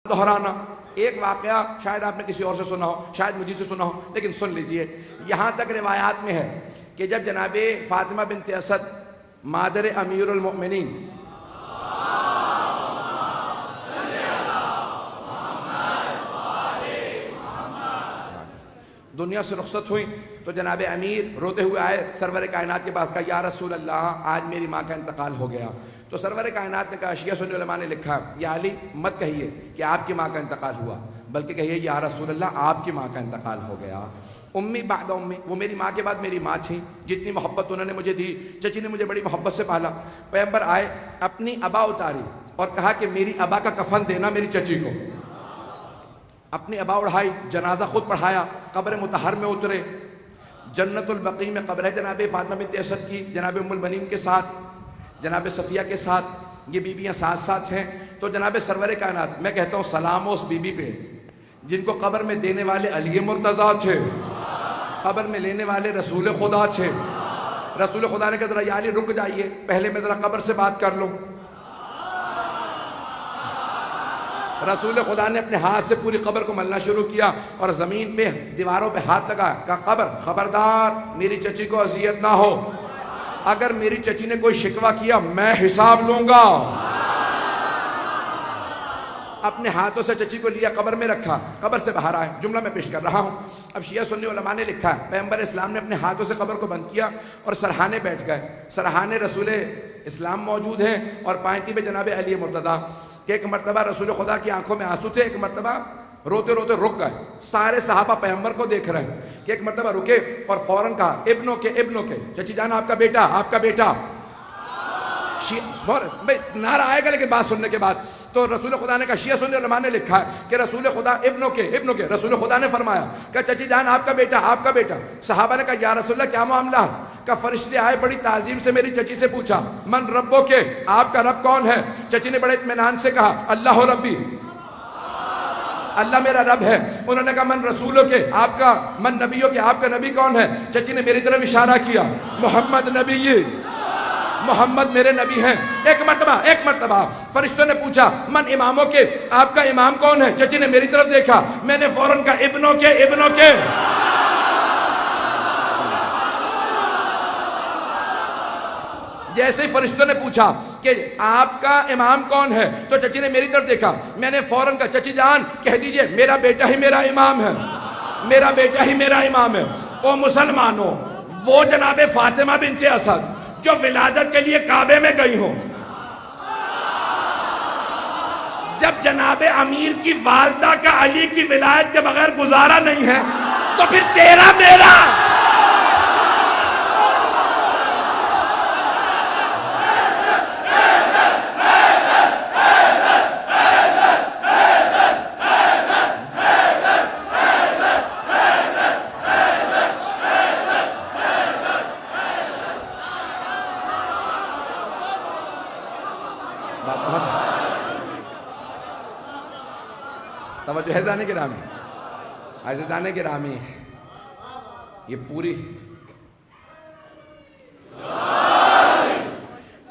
دہرانا ایک واقعہ شاید آپ نے کسی اور سے سنا ہو، شاید مجھے سے سنا ہو، لیکن سن لیجئے۔ یہاں تک روایات میں ہے کہ جب جناب فاطمہ بنت اسد مادر امیر المؤمنین دنیا سے رخصت ہوئی تو جناب امیر روتے ہوئے آئے سرور کائنات کے پاس، کہا یا رسول اللہ آج میری ماں کا انتقال ہو گیا۔ تو سرور کائنات نے کہا، شیعہ سنی علماء نے لکھا، یا علی مت کہیے کہ آپ کی ماں کا انتقال ہوا، بلکہ کہیے یا رسول اللہ آپ کی ماں کا انتقال ہو گیا۔ امی بعد امی، وہ میری ماں کے بعد میری ماں تھی، جتنی محبت انہوں نے مجھے دی، چچی نے مجھے بڑی محبت سے پالا۔ پیغمبر آئے، اپنی ابا اتاری اور کہا کہ میری ابا کا کفن دینا میری چچی کو۔ اپنی ابا اڑھائی، جنازہ خود پڑھایا، قبر مطہر میں اترے، جنت البقیع میں قبر ہے جناب فاطمہ بنت اسد کی، جناب ام البنین کے ساتھ، جناب صفیہ کے ساتھ، یہ بیویاں ساتھ ساتھ ہیں۔ تو جناب سرور کائنات، میں کہتا ہوں سلام اس بی بی پہ جن کو قبر میں دینے والے علی مرتضیٰ تھے، قبر میں لینے والے رسول خدا تھے۔ رسول خدا نے کہا ذرا یا علی رک جائیے، پہلے میں ذرا قبر سے بات کر لوں۔ رسول خدا نے اپنے ہاتھ سے پوری قبر کو ملنا شروع کیا اور زمین پہ دیواروں پہ ہاتھ لگا، کہا قبر خبردار میری چچی کو اذیت نہ ہو، اگر میری چچی نے کوئی شکوہ کیا میں حساب لوں گا۔ اپنے ہاتھوں سے چچی کو لیا، قبر میں رکھا، قبر سے باہر آئے۔ جملہ میں پیش کر رہا ہوں۔ اب شیعہ سنی علماء نے لکھا ہے پیغمبر اسلام نے اپنے ہاتھوں سے قبر کو بند کیا اور سرحانے بیٹھ گئے۔ سرحانے رسول اسلام موجود ہیں اور پائنتی پہ جناب علی مرتضیٰ کہ ایک مرتبہ رسول خدا کی آنکھوں میں آنسو تھے، ایک مرتبہ روتے روتے رک گئے۔ سارے صحابہ پیغمبر کو دیکھ رہے ہیں کہ ایک مرتبہ رکے اور فوراً کہا ابنوں کے چچی جان آپ کا بیٹا نعرہ آئے گا لیکن بات سننے کے بعد۔ تو رسول خدا نے کہا، شیعہ سنی علماء نے لکھا ہے کہ رسول خدا ابنوں کے رسول خدا نے فرمایا کہ چچی جان آپ کا بیٹا۔ صحابہ نے کہا یا رسول اللہ کیا معاملہ؟ کہ فرشتے آئے، بڑی تعظیم سے میری چچی سے پوچھا من ربو کے، آپ کا رب کون ہے؟ چچی نے بڑے اطمینان سے کہا اللہ ربی، اللہ میرا رب ہے۔ انہوں نے کہا من رسولوں کے، آپ کا من نبیوں کے، آپ کا نبی کون ہے؟ چچی نے میری طرف اشارہ کیا محمد نبی، محمد میرے نبی ہیں۔ ایک مرتبہ فرشتوں نے پوچھا من اماموں کے، آپ کا امام کون ہے؟ چچی نے میری طرف دیکھا، میں نے فوراً کہا ابنوں کے۔ جیسے ہی فرشتوں نے پوچھا کہ آپ کا امام کون ہے تو چچی نے میری طرف دیکھا، میں نے فوراً کہا چچی جان کہہ دیجئے میرا بیٹا ہی میرا امام ہے۔ او مسلمانوں، وہ جناب فاطمہ بنت اسد جو ولادت کے لیے کعبے میں گئی ہوں، جب جناب امیر کی والدہ کا علی کی ولایت کے بغیر گزارا نہیں ہے تو پھر تیرا میرا توجہ ہے جانے گرامی یہ پوری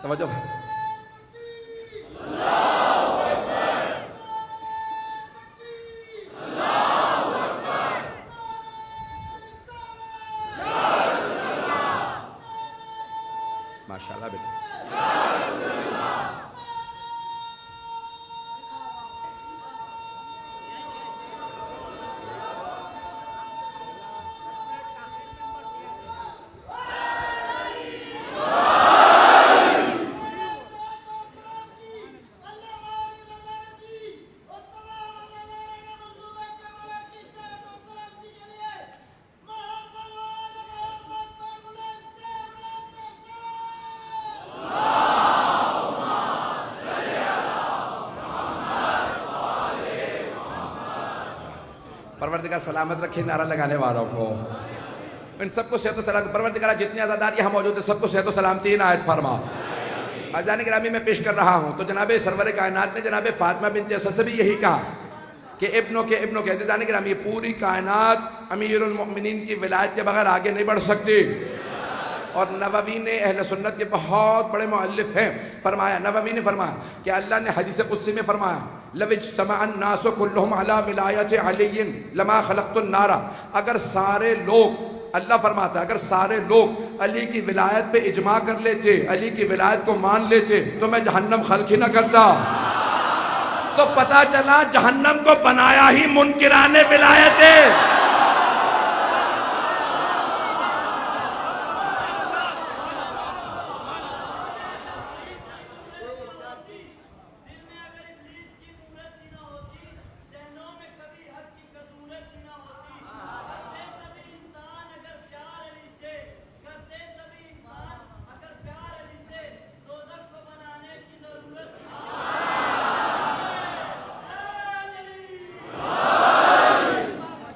توجہ ماشاءاللہ بیٹا۔ پروردگار سلامت رکھے نعرہ لگانے والوں کو، ان سب کو صحت و سلامتی، پروردگار جتنے عزادار یہاں موجود ہیں سب کو صحت و سلامتی عنایت فرما۔ اذان گرامی میں پیش کر رہا ہوں تو جناب سرور کائنات نے جناب فاطمہ بنت اسد سے بھی یہی کہا کہ ابنوں کے اذان گرامی یہ پوری کائنات امیر المؤمنین کی ولایت کے بغیر آگے نہیں بڑھ سکتی۔ اور نووی نے اہل سنت کے بہت بڑے مؤلف ہیں، فرمایا نووی نے فرمایا کہ اللہ نے حدیث قدسی میں فرمایا لو اجتمع الناس كلهم على ولایت علی لما خلقت النار، اگر سارے لوگ، اللہ فرماتا ہے اگر سارے لوگ علی کی ولایت پہ اجماع کر لیتے، علی کی ولایت کو مان لیتے تو میں جہنم خلق ہی نہ کرتا۔ تو پتہ چلا جہنم کو بنایا ہی منکران ولایت ہے۔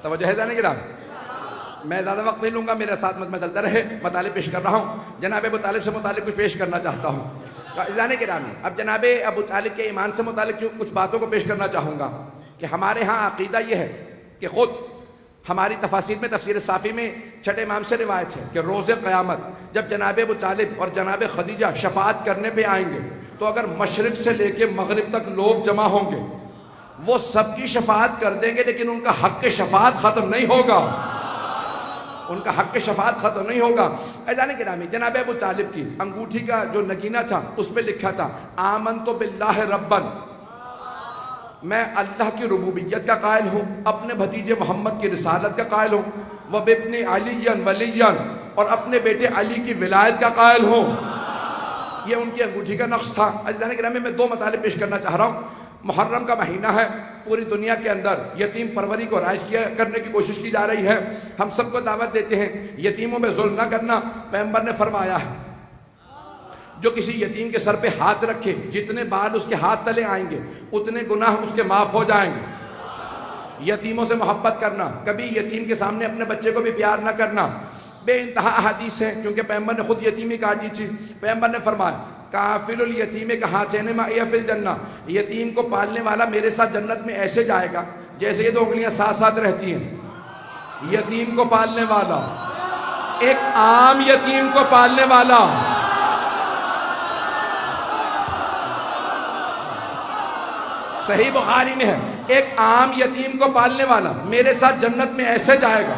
توجہ ہے جانے گرام، میں زیادہ وقت نہیں لوں گا، میرے ساتھ میں چلتا رہے، مطالب پیش کر رہا ہوں۔ جناب ابو طالب سے متعلق کچھ پیش کرنا چاہتا ہوں۔ جانے گرامی، اب جناب ابو طالب کے ایمان سے متعلق کچھ باتوں کو پیش کرنا چاہوں گا کہ ہمارے ہاں عقیدہ یہ ہے کہ خود ہماری تفاسیر میں، تفسیر صافی میں چھٹے امام سے روایت ہے کہ روز قیامت جب جناب ابو طالب اور جناب خدیجہ شفاعت کرنے پہ آئیں گے تو اگر مشرق سے لے کے مغرب تک لوگ جمع ہوں گے، وہ سب کی شفاعت کر دیں گے لیکن ان کا حق شفاعت ختم نہیں ہوگا، ان کا حق شفاعت ختم نہیں ہوگا۔ ایزان گرامی، جناب ابو طالب کی انگوٹھی کا جو نگینہ تھا اس پہ لکھا تھا آمنت باللہ ربن، میں اللہ کی ربوبیت کا قائل ہوں، اپنے بھتیجے محمد کی رسالت کا قائل ہوں، وبابن علی ولیًا، اور اپنے بیٹے علی کی ولایت کا قائل ہوں۔ یہ ان کی انگوٹھی کا نقش تھا۔ عزیزان گرامی، میں دو مطالب پیش کرنا چاہ رہا ہوں۔ محرم کا مہینہ ہے، پوری دنیا کے اندر یتیم پروری کو رائج کرنے کی کوشش کی جا رہی ہے۔ ہم سب کو دعوت دیتے ہیں یتیموں میں ظلم نہ کرنا۔ پیغمبر نے فرمایا ہے جو کسی یتیم کے سر پہ ہاتھ رکھے، جتنے بال اس کے ہاتھ تلے آئیں گے اتنے گناہ اس کے معاف ہو جائیں گے۔ یتیموں سے محبت کرنا، کبھی یتیم کے سامنے اپنے بچے کو بھی پیار نہ کرنا، بے انتہا احادیث ہیں، کیونکہ پیغمبر نے خود یتیمی کاٹی تھی۔ پیغمبر نے فرمایا کافل الیتیم کہاتین معی فی الجنہ، یتیم کو پالنے والا میرے ساتھ جنت میں ایسے جائے گا جیسے یہ دو انگلیاں ساتھ ساتھ رہتی ہیں۔ یتیم کو پالنے والا، ایک عام یتیم کو پالنے والا، صحیح بخاری میں ہے، ایک عام یتیم کو پالنے والا میرے ساتھ جنت میں ایسے جائے گا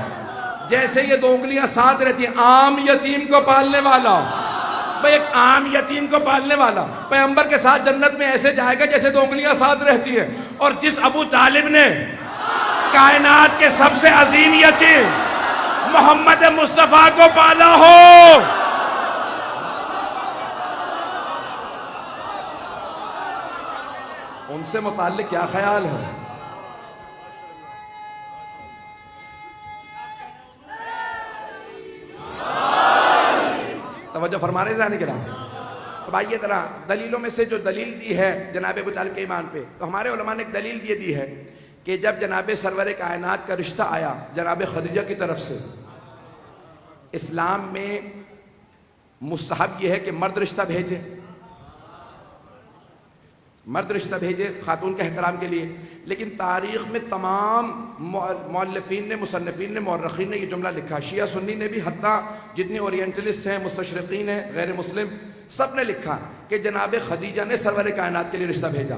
جیسے یہ دو انگلیاں ساتھ رہتی ہیں۔ عام یتیم کو پالنے والا، ایک عام یتیم کو پالنے والا پیغمبر کے ساتھ جنت میں ایسے جائے گا جیسے دو انگلیاں ساتھ رہتی ہیں۔ اور جس ابو طالب نے کائنات کے سب سے عظیم یتیم محمد مصطفیٰ کو پالا ہو، ان سے متعلق کیا خیال ہے؟ توجہ فرما رہے جانے کے نام۔ اب آئیے ذرا دلیلوں میں سے جو دلیل دی ہے جناب ابو طالب کے ایمان پہ، تو ہمارے علماء نے ایک دلیل یہ دی ہے کہ جب جناب سرور کائنات کا رشتہ آیا جناب خدیجہ کی طرف سے، اسلام میں مستحب یہ ہے کہ مرد رشتہ بھیجے، مرد رشتہ بھیجے خاتون کے احترام کے لیے، لیکن تاریخ میں تمام مؤلفین نے، مصنفین نے، مورخین نے یہ جملہ لکھا، شیعہ سنی نے بھی، حتیٰ جتنے اورینٹلسٹ ہیں، مستشرقین ہیں، غیر مسلم، سب نے لکھا کہ جناب خدیجہ نے سرور کائنات کے لیے رشتہ بھیجا۔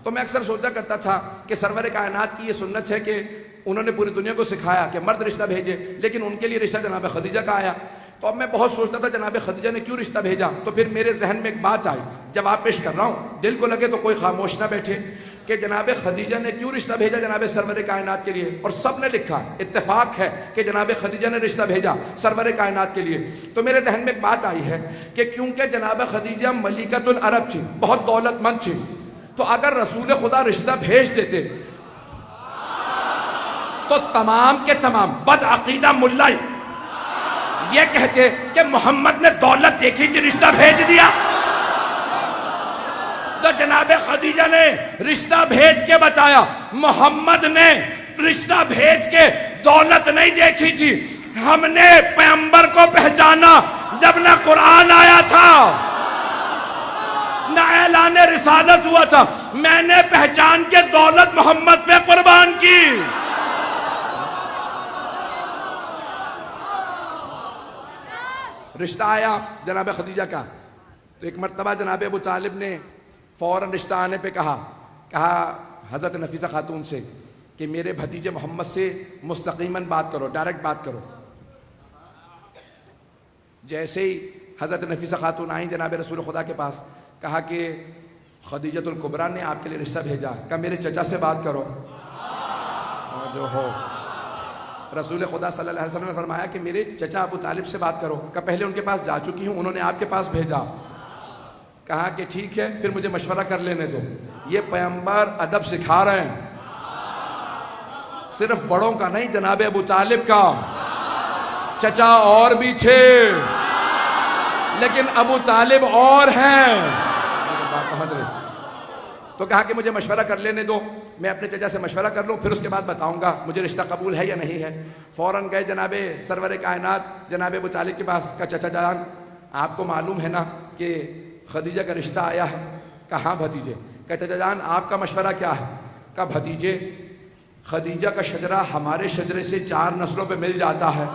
تو میں اکثر سوچا کرتا تھا کہ سرور کائنات کی یہ سنت ہے کہ انہوں نے پوری دنیا کو سکھایا کہ مرد رشتہ بھیجے، لیکن ان کے لیے رشتہ جناب خدیجہ کا آیا۔ تو اب میں بہت سوچتا تھا جناب خدیجہ نے کیوں رشتہ بھیجا، تو پھر میرے ذہن میں ایک بات آئی، جواب پیش کر رہا ہوں، دل کو لگے تو کوئی خاموش نہ بیٹھے، کہ جناب خدیجہ نے کیوں رشتہ بھیجا جناب سرور کائنات کے لیے، اور سب نے لکھا اتفاق ہے کہ جناب خدیجہ نے رشتہ بھیجا سرور کائنات کے لیے۔ تو میرے ذہن میں ایک بات آئی ہے کہ کیونکہ جناب خدیجہ ملکۃ العرب تھی، بہت دولت مند تھی، تو اگر رسول خدا رشتہ بھیج دیتے تو تمام کے تمام بدعقیدہ ملائی یہ کہتے کہ محمد نے دولت دیکھی تھی رشتہ بھیج دیا۔ تو جناب خدیجہ نے رشتہ بھیج کے بتایا، محمد نے رشتہ بھیج کے دولت نہیں دیکھی تھی، ہم نے پیغمبر کو پہچانا جب نہ قرآن آیا تھا نہ اعلان رسالت ہوا تھا، میں نے پہچان کے دولت محمد پہ قربان کی۔ رشتہ آیا جناب خدیجہ کا، تو ایک مرتبہ جناب ابو طالب نے فوراً رشتہ آنے پہ کہا حضرت نفیسہ خاتون سے کہ میرے بھتیجے محمد سے مستقیماً بات کرو، ڈائریکٹ بات کرو۔ جیسے ہی حضرت نفیسہ خاتون آئیں جناب رسول خدا کے پاس، کہا کہ خدیجۃ الکبریٰ نے آپ کے لیے رشتہ بھیجا، کہا میرے چچا سے بات کرو۔ جو ہو رسول خدا صلی اللہ علیہ وسلم نے فرمایا کہ میرے چچا ابو طالب سے بات کرو، کہ پہلے ان کے پاس جا چکی ہوں، انہوں نے آپ کے پاس بھیجا۔ کہا کہ ٹھیک ہے، پھر مجھے مشورہ کر لینے دو۔ یہ پیغمبر ادب سکھا رہے ہیں، صرف بڑوں کا نہیں، جناب ابو طالب کا۔ چچا اور بھی تھے لیکن ابو طالب اور ہیں۔ تو کہا کہ مجھے مشورہ کر لینے دو، میں اپنے چچا سے مشورہ کر لوں، پھر اس کے بعد بتاؤں گا مجھے رشتہ قبول ہے یا نہیں ہے۔ فوراً گئے جناب سرور کائنات جناب ابو طالب کے پاس، کہا چچا جان آپ کو معلوم ہے نا کہ خدیجہ کا رشتہ آیا ہے؟ کہا ہاں بھتیجے۔ کہا چچا جان آپ کا مشورہ کیا ہے؟ کہا بھتیجے خدیجہ کا شجرہ ہمارے شجرے سے 4 نسلوں پہ مل جاتا ہے،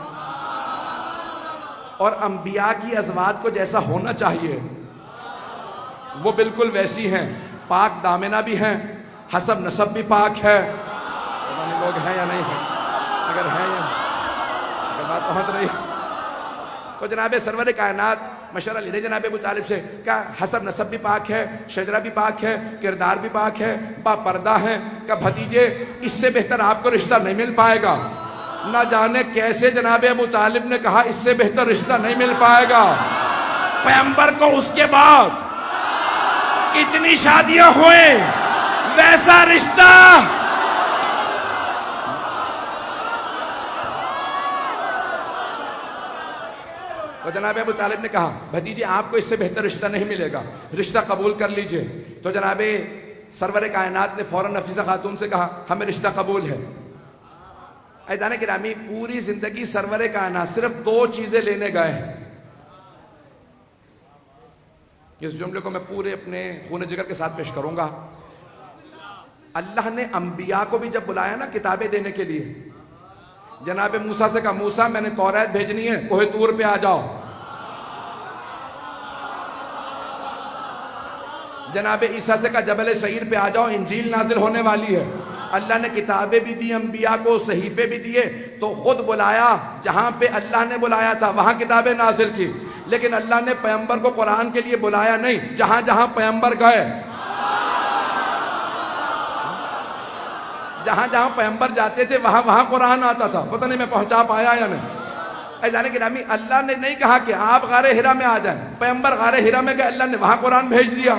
اور انبیاء کی ازواج کو جیسا ہونا چاہیے وہ بالکل ویسی ہیں، پاک دامنہ بھی ہیں، حسب نسب بھی پاک ہے۔ پتہ نہیں لوگ ہیں یا نہیں ہیں، اگر ہیں یا اگر بات پہنچ رہی۔ تو جناب سرور کائنات مشورہ لے رہے جناب ابو طالب سے، کہا حسب نسب بھی پاک ہے، شجرہ بھی پاک ہے، کردار بھی پاک ہے، با پردہ ہے۔ کہا بھتیجے اس سے بہتر آپ کو رشتہ نہیں مل پائے گا۔ نہ جانے کیسے جناب ابو طالب نے کہا اس سے بہتر رشتہ نہیں مل پائے گا۔ پیغمبر کو اس کے بعد اتنی شادیاں ہوئیں، ویسا رشتہ تو جناب ابو طالب نے کہا بھتیجے آپ کو اس سے بہتر رشتہ نہیں ملے گا، رشتہ قبول کر لیجئے۔ تو جناب سرور کائنات نے فوراً نفیسہ خاتون سے کہا ہمیں رشتہ قبول ہے۔ عزیزان گرامی پوری زندگی سرور کائنات صرف 2 چیزیں لینے گئے ہیں۔ اس جملے کو میں پورے اپنے خون جگر کے ساتھ پیش کروں گا۔ اللہ نے انبیاء کو بھی جب بلایا نا کتابیں دینے کے لیے، جناب موسیٰ سے کہا موسیٰ میں نے توریت بھیجنی ہے، کوہ طور پہ آ جاؤ۔ جناب عیسیٰ سے کہا جبل سعیر پہ آ جاؤ، انجیل نازل ہونے والی ہے۔ اللہ نے کتابیں بھی دی انبیاء کو، صحیفے بھی دیے، تو خود بلایا جہاں پہ اللہ نے بلایا تھا وہاں کتابیں نازل کی، لیکن اللہ نے پیغمبر کو قرآن کے لیے بلایا نہیں، جہاں جہاں پیغمبر گئے، جہاں جہاں پیغمبر جاتے تھے وہاں وہاں قرآن آتا تھا۔ پتہ نہیں میں پہنچا پایا یا نہیں۔ عزیزان گرامی اللہ نے نہیں کہا کہ آپ غار حرا میں آ جائیں، پیغمبر غار حرا میں گئے، اللہ نے وہاں قرآن بھیج دیا۔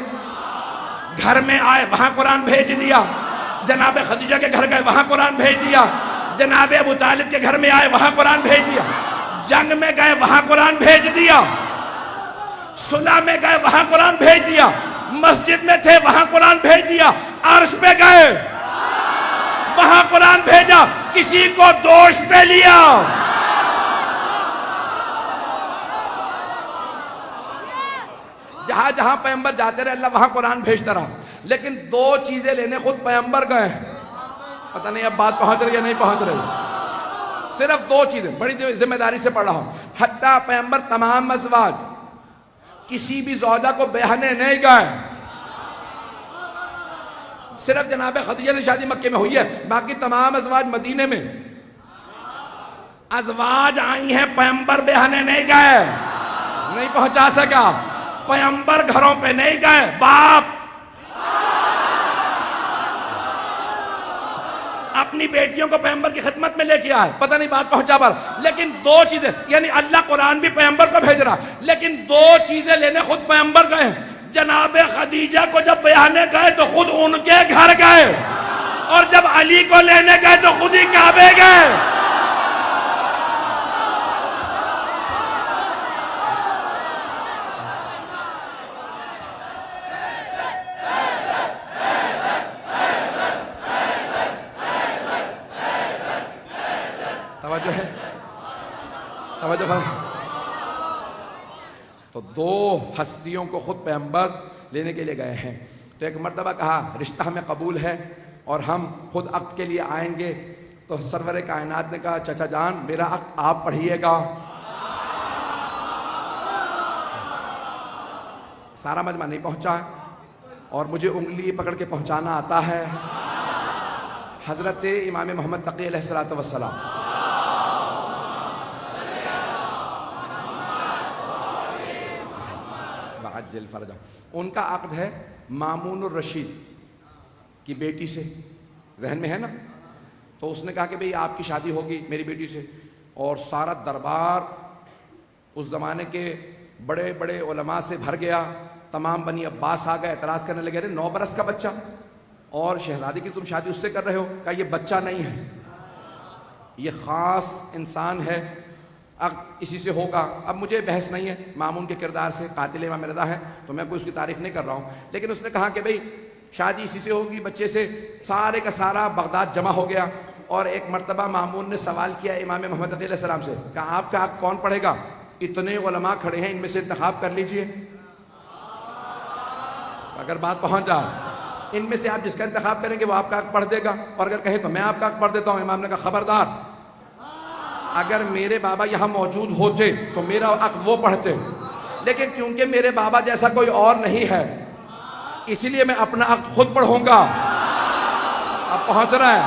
گھر میں آئے وہاں قرآن بھیج دیا، جناب خدیجہ کے گھر گئے وہاں قرآن بھیج دیا، جناب ابو طالب کے گھر میں آئے وہاں قرآن بھیج دیا، جنگ میں گئے وہاں قرآن بھیج دیا، صلح میں گئے وہاں قرآن بھیج دیا، مسجد میں تھے وہاں قرآن بھیج دیا، عرش پہ گئے وہاں قرآن بھیجا، کسی کو دوش پہ لیا۔ جہاں جہاں پیغمبر جاتے رہے اللہ وہاں قرآن بھیجتا رہا، لیکن 2 چیزیں لینے خود پیغمبر گئے۔ پتہ نہیں اب بات پہنچ رہی ہے نہیں پہنچ رہی۔ صرف 2 چیزیں بڑی ذمہ داری سے پڑھ رہا ہوں۔ حتیٰ پیغمبر تمام ازواج کسی بھی زوجہ کو بیاہنے نہیں گئے، صرف جناب خدیجہ سے شادی مکے میں ہوئی ہے، باقی تمام ازواج مدینے میں۔ ازواج آئی ہیں پیغمبر بیاہنے نہیں گئے، نہیں پہنچا سکا۔ پیغمبر گھروں پہ نہیں گئے، باپ اپنی بیٹیوں کو پیغمبر کی خدمت میں لے کے آئے۔ پتہ نہیں بات پہنچا پر، لیکن 2 چیزیں، یعنی اللہ قرآن بھی پیغمبر کو بھیج رہا، لیکن 2 چیزیں لینے خود پیغمبر گئے۔ جناب خدیجہ کو جب بیاہنے گئے تو خود ان کے گھر گئے، اور جب علی کو لینے گئے تو خود ہی کعبے گئے۔ توجہ ہے، توجہ ہے۔ تو 2 ہستیوں کو خود پیغمبر لینے کے لیے گئے ہیں۔ تو ایک مرتبہ کہا رشتہ ہمیں قبول ہے اور ہم خود عقد کے لیے آئیں گے۔ تو سرور کائنات نے کہا چچا جان میرا عقد آپ پڑھیے گا۔ سارا مجمع نہیں پہنچا اور مجھے انگلی پکڑ کے پہنچانا آتا ہے۔ حضرت امام محمد تقی علیہ السلام. وعجل فرجہ. ان کا عقد ہے مامون الرشید کی بیٹی سے، ذہن میں ہے نا؟ تو اس نے کہا کہ بھئی آپ کی شادی ہوگی میری بیٹی سے، اور سارا دربار اس زمانے کے بڑے بڑے علماء سے بھر گیا. تمام بنی عباس آ گئے، اعتراض کرنے لگے، 9 برس کا بچہ اور شہزادی کی تم شادی اس سے کر رہے ہو؟ کہا یہ بچہ نہیں ہے، یہ خاص انسان ہے، اسی سے ہوگا. اب مجھے بحث نہیں ہے مامون کے کردار سے، قاتل امام رضا ہے تو میں کوئی اس کی تعریف نہیں کر رہا ہوں، لیکن اس نے کہا کہ بھئی شادی اسی سے ہوگی بچے سے. سارے کا سارا بغداد جمع ہو گیا، اور ایک مرتبہ مامون نے سوال کیا امام محمد علیہ السلام سے، کہا آپ کا حق کون پڑھے گا؟ اتنے علماء کھڑے ہیں، ان میں سے انتخاب کر لیجئے. اگر بات پہنچ جائے ان میں سے آپ جس کا انتخاب کریں گے وہ آپ کا حق پڑھ دے گا، اور اگر کہیں تو میں آپ کا حق پڑھ دیتا ہوں. امام نے کہا خبردار، اگر میرے بابا یہاں موجود ہوتے تو میرا حق وہ پڑھتے، لیکن کیونکہ میرے بابا جیسا کوئی اور نہیں ہے اسی لیے میں اپنا حق خود پڑھوں گا. اب پہنچ رہا ہے،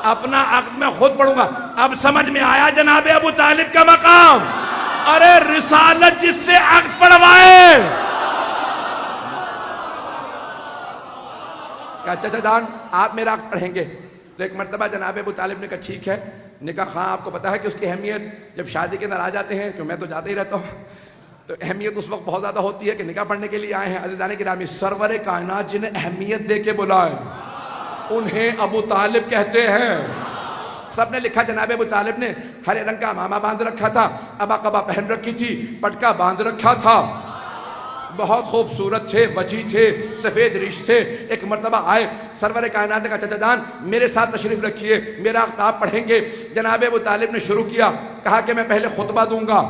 اپنا حق میں خود پڑھوں گا. اب سمجھ میں آیا جناب ابو طالب کا مقام؟ ارے رسالت جس سے حق پڑھوائے. کہا چچا جان آپ میرا حق پڑھیں گے؟ تو ایک مرتبہ جناب ابو طالب نے کہا ٹھیک ہے. نے کہا ہاں آپ کو پتا ہے کہ اس کی اہمیت جب شادی کے اندر آ جاتے ہیں، تو میں تو جاتے ہی رہتا ہوں، تو اہمیت اس وقت بہت زیادہ ہوتی ہے کہ نکاح پڑھنے کے لیے آئے ہیں. عزیزان گرامی، سرور کائنات جنہیں اہمیت دے کے بلائے انہیں ابو طالب کہتے ہیں. سب نے لکھا جناب ابو طالب نے ہرے رنگ کا امامہ باندھ رکھا تھا، ابا قبا پہن رکھی تھی، پٹکا باندھ رکھا تھا، بہت خوبصورت تھے، وجی تھے، سفید ریش تھے. ایک مرتبہ آئے، سرور کائنات کا چچا جان میرے ساتھ تشریف رکھیے، میرا آپ پڑھیں گے. جناب ابو طالب نے شروع کیا، کہا کہ میں پہلے خطبہ دوں گا.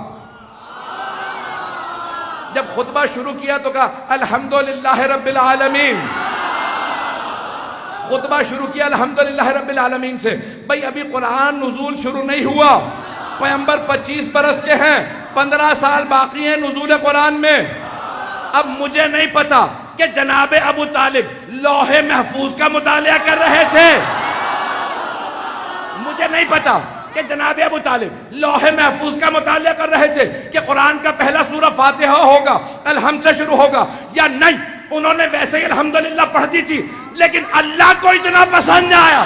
جب خطبہ شروع کیا تو کہا الحمدللہ رب العالمین. خطبہ شروع کیا الحمدللہ رب العالمین سے. بھئی ابھی قرآن نزول شروع نہیں ہوا، پیغمبر 25 برس کے ہیں، 15 سال باقی ہیں نزول قرآن میں. اب مجھے نہیں پتا کہ جناب ابو طالب لوح محفوظ کا مطالعہ کر رہے تھے، مجھے نہیں پتا کہ جناب ابو طالب لوح محفوظ کا مطالعہ کر رہے تھے کہ قرآن کا پہلا سورہ فاتحہ ہوگا، الحمد سے شروع ہوگا یا نہیں. انہوں نے ویسے ہی الحمدللہ پڑھ دی تھی، لیکن اللہ کو اتنا پسند آیا